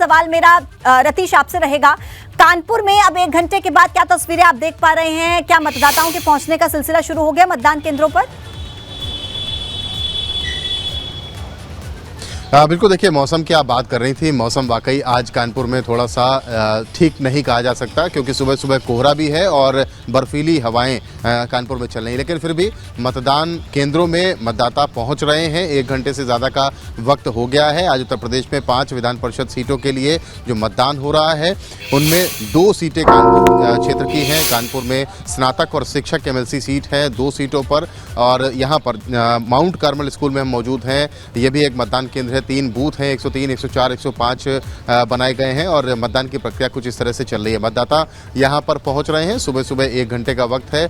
सवाल मेरा रतीश आपसे रहेगा, कानपुर में अब 1 घंटे के बाद क्या तस्वीरें आप देख पा रहे हैं? क्या मतदाताओं के पहुंचने का सिलसिला शुरू हो गया मतदान केंद्रों पर? बिल्कुल, देखिए मौसम की आप बात कर रही थी। मौसम वाकई आज कानपुर में थोड़ा सा ठीक नहीं कहा जा सकता, क्योंकि सुबह सुबह कोहरा भी है और बर्फीली हवाएं कानपुर में चल रही हैं। लेकिन फिर भी मतदान केंद्रों में मतदाता पहुंच रहे हैं। 1 घंटे से ज़्यादा का वक्त हो गया है। आज उत्तर प्रदेश में 5 विधान परिषद सीटों के लिए जो मतदान हो रहा है, उनमें 2 सीटें कानपुर क्षेत्र की हैं। कानपुर में स्नातक और शिक्षक MLC सीट है 2 सीटों पर, और यहाँ पर माउंट कार्मल स्कूल में हम मौजूद हैं। ये भी एक मतदान केंद्र है। 3 बूथ हैं, 103, 104, 105 बनाए गए हैं और मतदान की प्रक्रिया कुछ इस तरह से चल रही है। मतदाता यहाँ पर पहुँच रहे हैं। सुबह सुबह 1 घंटे का वक्त है।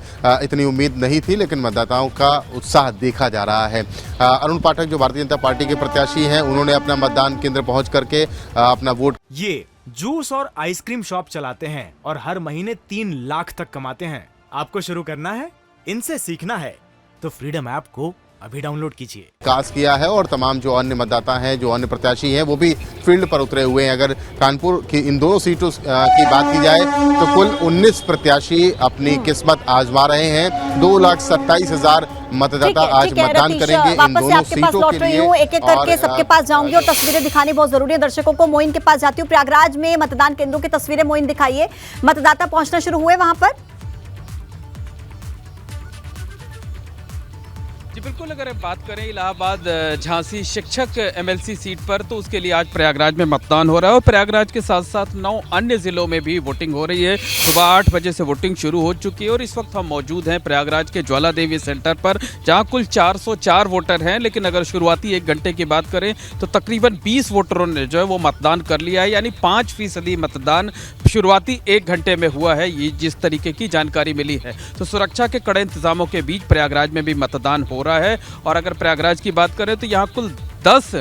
इतनी उम्मीद नहीं थी, लेकिन मतदाताओं का उत्साह देखा जा रहा है। अरुण पाठक जो भारतीय जनता पार्टी के प्रत्याशी हैं, उन्होंने अपना मतदान केंद्र पहुँच करके अपना वोट। ये जूस और आइसक्रीम शॉप चलाते हैं और हर महीने 3 लाख तक कमाते हैं। आपको शुरू करना है, इनसे सीखना है तो फ्रीडम ऐप को अभी डाउनलोड कीजिए। विकास किया है और तमाम जो अन्य मतदाता हैं, जो अन्य प्रत्याशी हैं, वो भी फील्ड पर उतरे हुए हैं। अगर कानपुर की इन दोनों सीटों की बात की जाए तो कुल 19 प्रत्याशी अपनी किस्मत आजमा रहे हैं। 2,27,000 मतदाता आज मतदान करेंगे इन दोनों सीटों के लिए। एक एक करके सबके पास जाऊंगी और तस्वीरें दिखानी बहुत जरूरी है दर्शकों को। मोइन के पास जाती हूँ। प्रयागराज में मतदान केंद्रों की तस्वीरें मोइन दिखाइए। मतदाता पहुंचना शुरू हुए वहां पर? जी बिल्कुल, अगर बात करें इलाहाबाद झांसी शिक्षक MLC सीट पर, तो उसके लिए आज प्रयागराज में मतदान हो रहा है और प्रयागराज के साथ साथ 9 अन्य जिलों में भी वोटिंग हो रही है। सुबह 8 बजे से वोटिंग शुरू हो चुकी है और इस वक्त हम मौजूद हैं प्रयागराज के ज्वाला देवी सेंटर पर, जहां कुल 404 वोटर हैं। लेकिन अगर शुरुआती 1 घंटे की बात करें तो तकरीबन 20 वोटरों ने जो है वो मतदान कर लिया है, यानी 5% मतदान शुरुआती 1 घंटे में हुआ है, ये जिस तरीके की जानकारी मिली है। तो सुरक्षा के कड़े इंतजामों के बीच प्रयागराज में भी मतदान हो रहा है। और अगर प्रयागराज की बात करें तो यहाँ कुल 10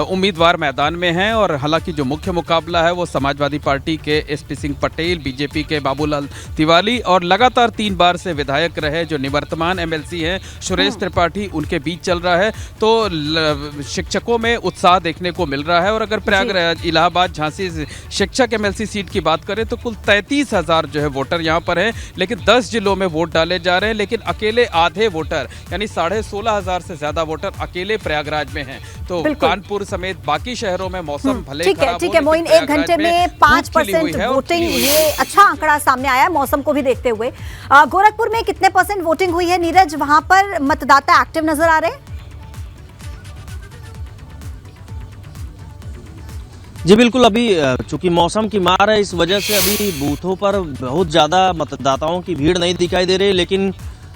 उम्मीदवार मैदान में हैं और हालांकि जो मुख्य मुकाबला है वो समाजवादी पार्टी के SP सिंह पटेल, BJP के बाबूलाल तिवारी और लगातार 3 बार से विधायक रहे जो निवर्तमान MLC हैं सुरेश त्रिपाठी, उनके बीच चल रहा है। तो शिक्षकों में उत्साह देखने को मिल रहा है। और अगर प्रयागराज इलाहाबाद झांसी शिक्षक MLC सीट की बात करें तो कुल 33,000 जो है वोटर यहाँ पर हैं, लेकिन 10 जिलों में वोट डाले जा रहे हैं। लेकिन अकेले आधे वोटर यानी 16,500 से ज्यादा वोटर अकेले प्रयागराज में हैं। तो कानपुर समेत बाकी शहरों में मौसम भले ठीक है मोइन, 1 घंटे में 5% वोटिंग, ये अच्छा आंकड़ा सामने आया मौसम को भी देखते हुए। गोरखपुर में कितने % वोटिंग हुई है नीरज? वहां पर मतदाता एक्टिव नजर आ रहे हैं? जी बिल्कुल, अभी चूंकि मौसम की मार है, इस वजह से अभी बूथों पर बहुत ज़्यादा मतदाताओं की भीड़ नहीं दिखाई दे रही, लेकिन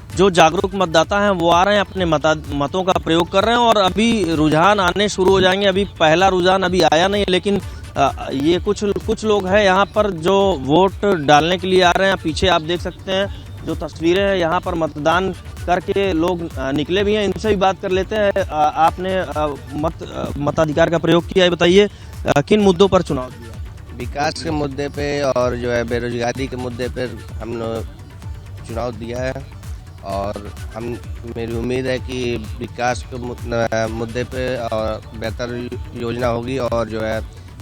जो जागरूक मतदाता हैं वो आ रहे हैं, अपने मतों का प्रयोग कर रहे हैं और अभी रुझान आने शुरू हो जाएंगे। अभी पहला रुझान अभी आया नहीं, लेकिन ये कुछ लोग हैं यहाँ पर जो वोट डालने के लिए आ रहे हैं। पीछे आप देख सकते हैं जो तस्वीरें हैं, यहाँ पर मतदान करके लोग निकले भी हैं। इनसे भी बात कर लेते हैं। आपने मताधिकार का प्रयोग किया है, बताइए किन मुद्दों पर चुनाव दिया? विकास के मुद्दे पे और जो है बेरोजगारी के मुद्दे पर हमने चुनाव दिया है और मेरी उम्मीद है कि विकास के मुद्दे पे और बेहतर योजना होगी और जो है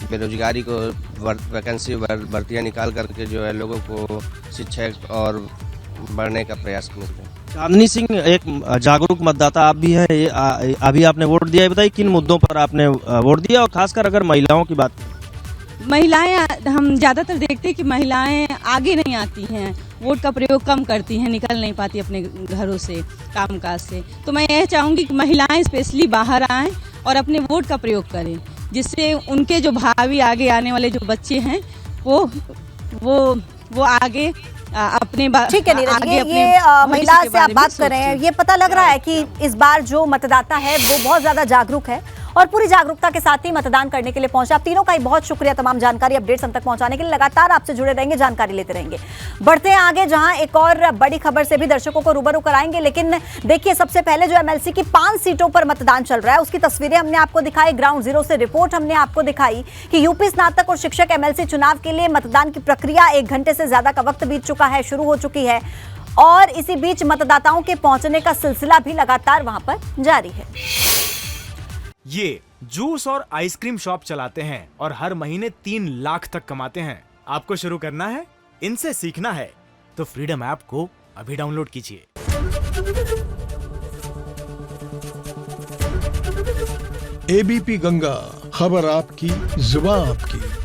बेरोजगारी को वैकेंसी भर्तियाँ निकाल करके जो है लोगों को शिक्षक और बढ़ने का प्रयास करते हैं। चांदनी सिंह एक जागरूक मतदाता आप भी हैं, अभी आपने वोट दिया है, बताइए किन मुद्दों पर आपने वोट दिया और खासकर अगर महिलाओं की बात करें? महिलाएं, हम ज़्यादातर देखते हैं कि महिलाएं आगे नहीं आती हैं, वोट का प्रयोग कम करती हैं, निकल नहीं पाती अपने घरों से, कामकाज से। तो मैं यह चाहूँगी कि महिलाएं स्पेशली बाहर आएं और अपने वोट का प्रयोग करें, जिससे उनके जो भावी आगे आने वाले जो बच्चे हैं वो आगे अपने ठीक है नीरज, ये महिला से आप बात कर रहे हैं, ये पता लग रहा है कि इस बार जो मतदाता है वो बहुत ज्यादा जागरूक है और पूरी जागरूकता के साथ ही मतदान करने के लिए पहुंचा। आप तीनों का ही बहुत शुक्रिया तमाम जानकारी अपडेट्स हम तक पहुंचाने के लिए। लगातार आपसे जुड़े रहेंगे, जानकारी लेते रहेंगे। बढ़ते हैं आगे, जहां एक और बड़ी खबर से भी दर्शकों को रूबरू कराएंगे। लेकिन देखिए, सबसे पहले जो MLC की 5 सीटों पर मतदान चल रहा है उसकी तस्वीरें हमने आपको दिखाई, ग्राउंड जीरो से रिपोर्ट हमने आपको दिखाई कि यूपी स्नातक और शिक्षक MLC चुनाव के लिए मतदान की प्रक्रिया 1 घंटे से ज्यादा का वक्त बीत चुका है, शुरू हो चुकी है और इसी बीच मतदाताओं के पहुंचने का सिलसिला भी लगातार वहां पर जारी है। ये जूस और आइसक्रीम शॉप चलाते हैं और हर महीने 3 लाख तक कमाते हैं। आपको शुरू करना है, इनसे सीखना है तो फ्रीडम ऐप को अभी डाउनलोड कीजिए। एबीपी गंगा, खबर आपकी, जुबान आपकी।